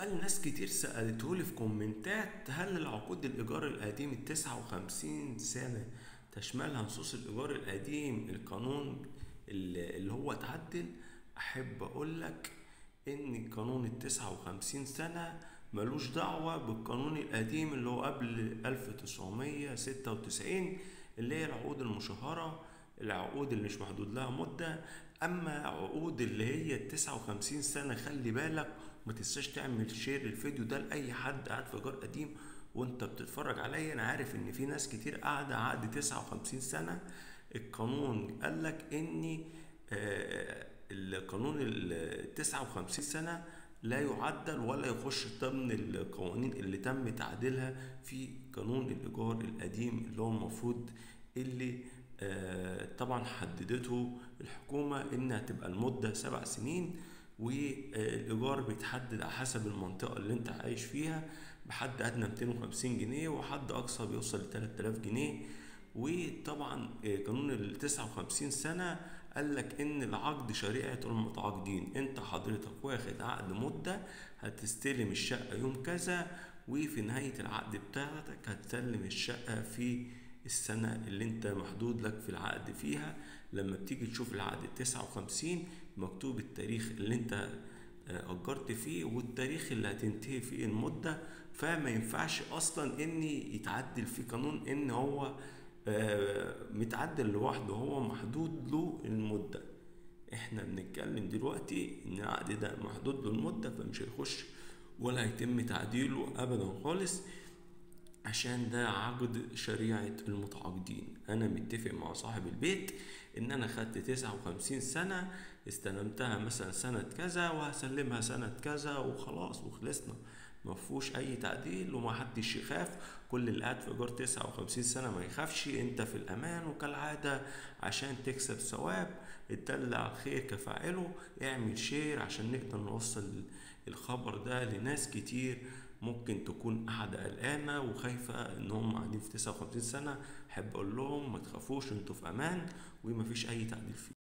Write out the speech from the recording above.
سؤال ناس كتير سألتهولي في كومنتات: هل العقود الإيجار القديم ال59 سنة تشملها نصوص الإيجار القديم القانون اللي هو اتعدل؟ أحب أقولك إن قانون ال59 سنة ملوش دعوة بالقانون القديم اللي هو قبل 1996، اللي هي العقود المشهرة، العقود اللي مش محدود لها مدة. اما عقود اللي هي ال59 سنة، خلي بالك ما تنساش تعمل شير الفيديو ده لأي حد قاعد في إيجار قديم وانت بتتفرج عليا. انا عارف ان في ناس كتير قاعدة عقد 59 سنة. القانون قالك ان القانون ال59 سنة لا يعدل ولا يخش ضمن القوانين اللي تم تعديلها في قانون الإيجار القديم، اللي هو المفروض اللي طبعا حددته الحكومة انها تبقى المدة 7 سنين، والإيجار بيتحدد على حسب المنطقة اللي انت عايش فيها، بحد أدنى 250 جنيه وحد أقصى بيوصل ل3000 جنيه. وطبعا قانون ال59 سنة قالك ان العقد شريعة المتعاقدين. انت حضرتك واخد عقد مدة، هتستلم الشقة يوم كذا، وفي نهاية العقد بتاعتك هتسلم الشقة في السنة اللي انت محدود لك في العقد فيها. لما بتيجي تشوف العقد ال59 مكتوب التاريخ اللي انت أجرت فيه والتاريخ اللي هتنتهي فيه المدة، فما ينفعش أصلا إن يتعدل في قانون إن هو متعدل لوحده، هو محدود له المدة. احنا بنتكلم دلوقتي إن العقد ده محدود له المدة، فمش هيخش ولا هيتم تعديله أبدا خالص، عشان ده عقد شريعة المتعاقدين. انا متفق مع صاحب البيت ان انا خدت 59 سنة، استلمتها مثلا سنة كذا وهسلمها سنة كذا وخلاص وخلصنا، مفهوش اي تعديل ومحدش يخاف. كل اللي قاعد في ايجار 59 سنة ما يخافش، انت في الامان. وكالعادة عشان تكسب ثواب اتدلع الخير كفاعله، اعمل شير عشان نقدر نوصل الخبر ده لناس كتير ممكن تكون قاعدة قلقانة وخايفة ان هم قاعدين في 59 سنة. احب اقول لهم ما تخافوش، انتوا في امان ومفيش اي تعديل فيه.